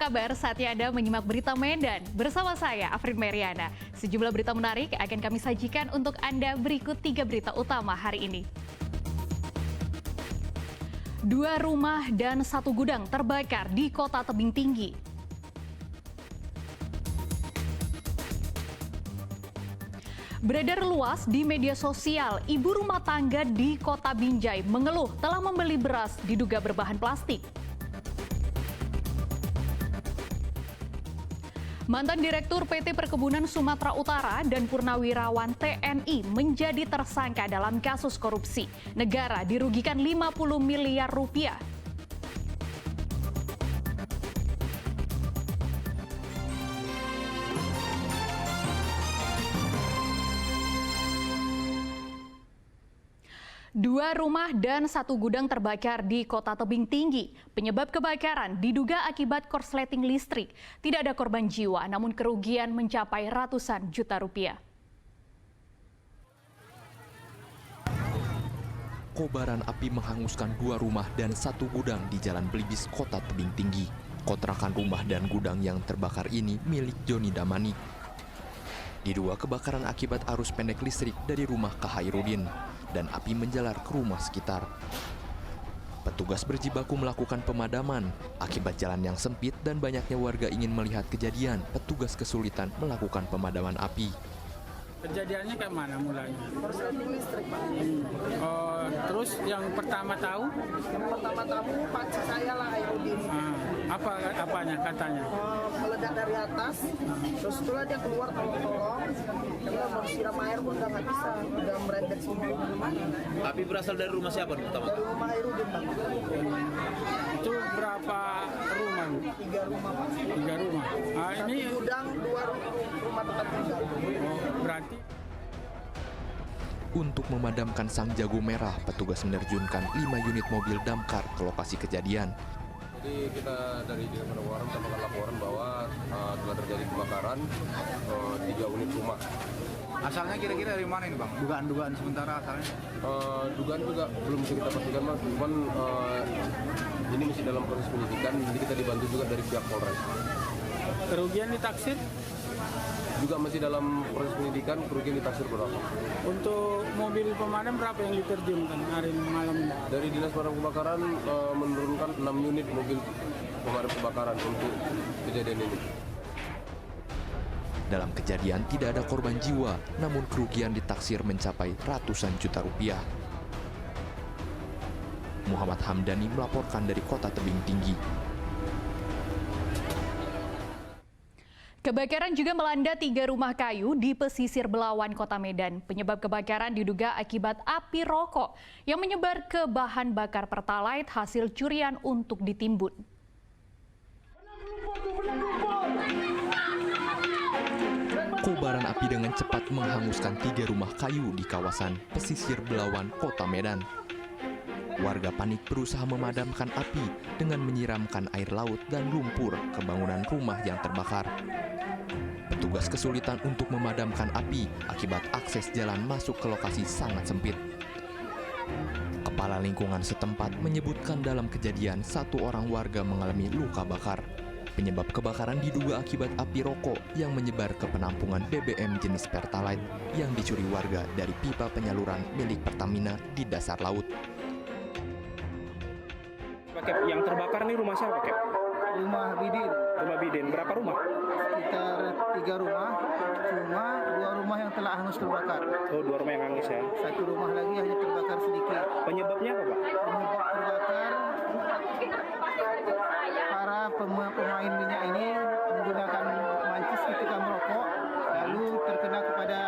kabar? Saatnya Anda menyimak berita Medan bersama saya, Afrin Meriana. Sejumlah berita menarik akan kami sajikan untuk Anda berikut 3 berita utama hari ini. 2 rumah dan 1 gudang terbakar di Kota Tebing Tinggi. Beredar luas di media sosial, ibu rumah tangga di Kota Binjai mengeluh telah membeli beras diduga berbahan plastik. Mantan Direktur PT Perkebunan Sumatera Utara dan Purnawirawan TNI menjadi tersangka dalam kasus korupsi. Negara dirugikan 50 miliar rupiah. Dua rumah dan 1 gudang terbakar di Kota Tebing Tinggi. Penyebab kebakaran diduga akibat korsleting listrik. Tidak ada korban jiwa, namun kerugian mencapai ratusan juta rupiah. Kobaran api menghanguskan 2 rumah dan 1 gudang di Jalan Belibis, Kota Tebing Tinggi. Kontrakan rumah dan gudang yang terbakar ini milik Joni Damani. Diduga kebakaran akibat arus pendek listrik dari rumah Khairudin dan api menjalar ke rumah sekitar. Petugas berjibaku melakukan pemadaman. Akibat jalan yang sempit dan banyaknya warga ingin melihat kejadian, petugas kesulitan melakukan pemadaman api. Kejadiannya kayak mana mulainya? Korsleting listrik, Pak. Terus yang pertama tahu? Yang pertama tahu pakcik saya lah, Khairudin. Apanya katanya? Meledak dari atas, terus itulah dia keluar tolong-tolong. Karena mau siram air pun udah nggak bisa, udah merembet semua. Api berasal dari rumah siapa pertama? Dari rumah Khairudin, Pak. Itu berapa rumah? 3 rumah, Pak. 3 rumah. Satu Ini gudang, 2 rumah tempat tinggal. berarti Untuk memadamkan sang jago merah, petugas menerjunkan 5 unit mobil damkar ke lokasi kejadian. Jadi kita dari Dinas Pemadam mendapatkan laporan bahwa telah terjadi kebakaran 3 unit rumah. Asalnya kira-kira dari mana ini, Bang? Dugaan-dugaan sementara asalnya? Dugaan juga belum bisa kita pastikan, Mas. Cuman ini masih dalam proses penyidikan, jadi kita dibantu juga dari pihak Polres. kerugian ditaksir Juga masih dalam proses penyidikan, kerugian ditaksir berapa. untuk mobil pemadam berapa yang diterjunkan hari malam ini? Dari Dinas Pemadam Kebakaran menurunkan 6 unit mobil pemadam kebakaran untuk kejadian ini. Dalam kejadian tidak ada korban jiwa, namun kerugian ditaksir mencapai ratusan juta rupiah. Muhammad Hamdani melaporkan dari Kota Tebing Tinggi. Kebakaran juga melanda 3 rumah kayu di pesisir Belawan, Kota Medan. Penyebab kebakaran diduga akibat api rokok yang menyebar ke bahan bakar Pertalite hasil curian untuk ditimbun. Kobaran api dengan cepat menghanguskan 3 rumah kayu di kawasan pesisir Belawan, Kota Medan. Warga panik berusaha memadamkan api dengan menyiramkan air laut dan lumpur ke bangunan rumah yang terbakar. Petugas kesulitan untuk memadamkan api akibat akses jalan masuk ke lokasi sangat sempit. Kepala lingkungan setempat menyebutkan dalam kejadian 1 orang warga mengalami luka bakar. Penyebab kebakaran diduga akibat api rokok yang menyebar ke penampungan BBM jenis Pertalite yang dicuri warga dari pipa penyaluran milik Pertamina di dasar laut. Kep, yang terbakar nih rumah siapa, Kep? Rumah Bidin, Rumah Biden. Berapa rumah? sekitar 3 rumah, cuma 2 rumah yang telah hangus terbakar. Oh, 2 rumah yang hangus ya. 1 rumah lagi hanya terbakar sedikit. Penyebabnya apa, Pak? Penyebab terbakar, para pemain minyak ini menggunakan mancis ketika merokok, lalu terkena kepada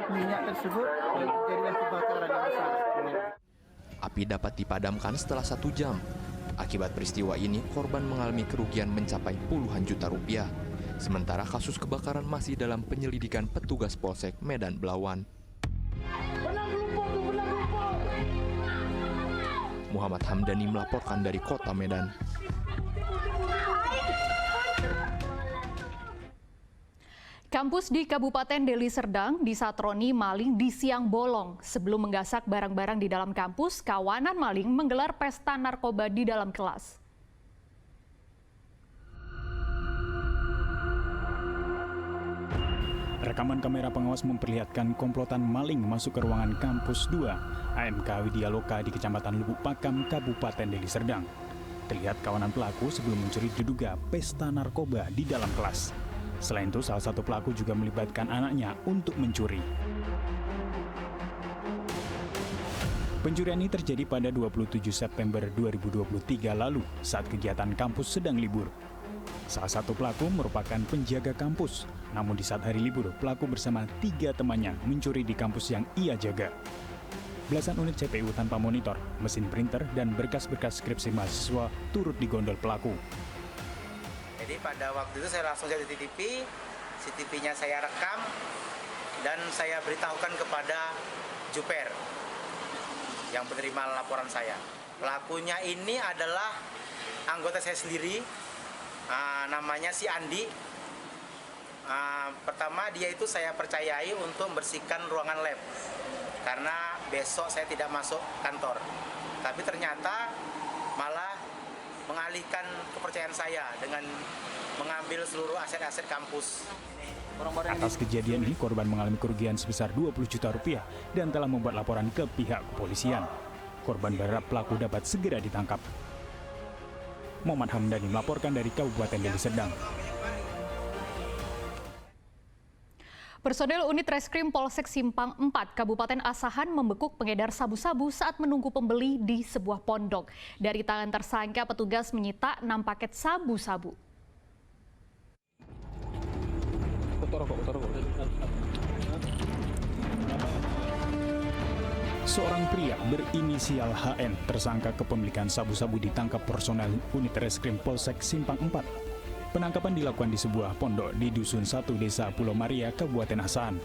minyak tersebut dan terjadilah kebakaran yang besar. Api dapat dipadamkan setelah 1 jam. Akibat peristiwa ini, korban mengalami kerugian mencapai puluhan juta rupiah. Sementara kasus kebakaran masih dalam penyelidikan petugas Polsek Medan Belawan. Muhammad Hamdani melaporkan dari Kota Medan. Kampus di Kabupaten Deli Serdang disatroni maling di siang bolong. Sebelum menggasak barang-barang di dalam kampus, kawanan maling menggelar pesta narkoba di dalam kelas. Rekaman kamera pengawas memperlihatkan komplotan maling masuk ke ruangan kampus 2 AMK Widya Loka di Kecamatan Lubuk Pakam, Kabupaten Deli Serdang. Terlihat kawanan pelaku sebelum mencuri diduga pesta narkoba di dalam kelas. Selain itu, salah satu pelaku juga melibatkan anaknya untuk mencuri. Pencurian ini terjadi pada 27 September 2023 lalu saat kegiatan kampus sedang libur. Salah satu pelaku merupakan penjaga kampus, namun di saat hari libur, pelaku bersama 3 temannya mencuri di kampus yang ia jaga. Belasan unit CPU tanpa monitor, mesin printer, dan berkas-berkas skripsi mahasiswa turut digondol pelaku. Jadi pada waktu itu saya langsung cari CCTV-nya saya rekam, dan saya beritahukan kepada Juper yang menerima laporan saya. Pelakunya ini adalah anggota saya sendiri, namanya si Andi. Pertama dia itu saya percayai untuk membersihkan ruangan lab, karena besok saya tidak masuk kantor. Tapi ternyata malah mengalihkan kepercayaan saya dengan mengambil seluruh aset-aset kampus. Atas kejadian ini, korban mengalami kerugian sebesar 20 juta rupiah dan telah membuat laporan ke pihak kepolisian. Korban berharap pelaku dapat segera ditangkap. Muhammad Hamdani melaporkan dari Kabupaten Deli Serdang. Personel unit reskrim Polsek Simpang 4 Kabupaten Asahan membekuk pengedar sabu-sabu saat menunggu pembeli di sebuah pondok. Dari tangan tersangka, petugas menyita 6 paket sabu-sabu. Seorang pria berinisial HN tersangka kepemilikan sabu-sabu ditangkap personel unit reskrim Polsek Simpang 4. Penangkapan dilakukan di sebuah pondok di Dusun 1 Desa Pulau Maria, Kabupaten Asahan.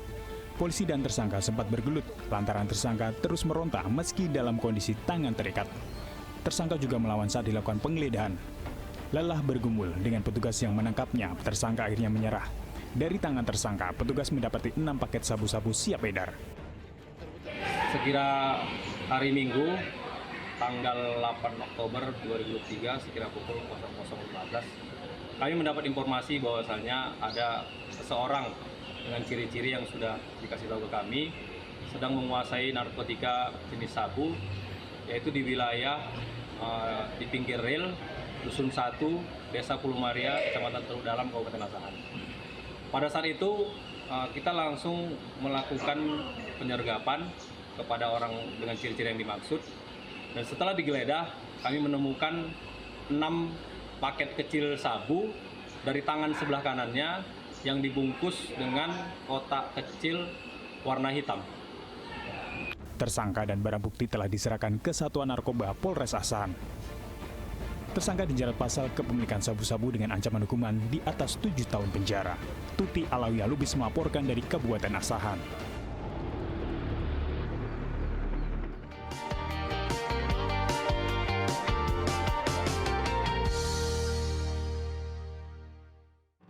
Polisi dan tersangka sempat bergelut lantaran tersangka terus meronta meski dalam kondisi tangan terikat. Tersangka juga melawan saat dilakukan penggeledahan. Lelah bergumul dengan petugas yang menangkapnya, tersangka akhirnya menyerah. Dari tangan tersangka, petugas mendapati 6 paket sabu-sabu siap edar. Sekira hari Minggu, tanggal 8 Oktober 2003, sekira pukul 00.15, kami mendapat informasi bahwasannya ada seseorang dengan ciri-ciri yang sudah dikasih tahu ke kami, sedang menguasai narkotika jenis sabu, yaitu di wilayah di pinggir rel, Dusun 1, Desa Pulau Maria, Kecamatan Teluk Dalam, Kabupaten Asahan. Pada saat itu, kita langsung melakukan penyergapan kepada orang dengan ciri-ciri yang dimaksud. Dan setelah digeledah, kami menemukan 6 paket kecil sabu dari tangan sebelah kanannya yang dibungkus dengan kotak kecil warna hitam. Tersangka dan barang bukti telah diserahkan ke Satuan Narkoba Polres Asahan. Tersangka dijerat pasal kepemilikan sabu-sabu dengan ancaman hukuman di atas 7 tahun penjara. Tuti Alawiyah Lubis melaporkan dari Kabupaten Asahan.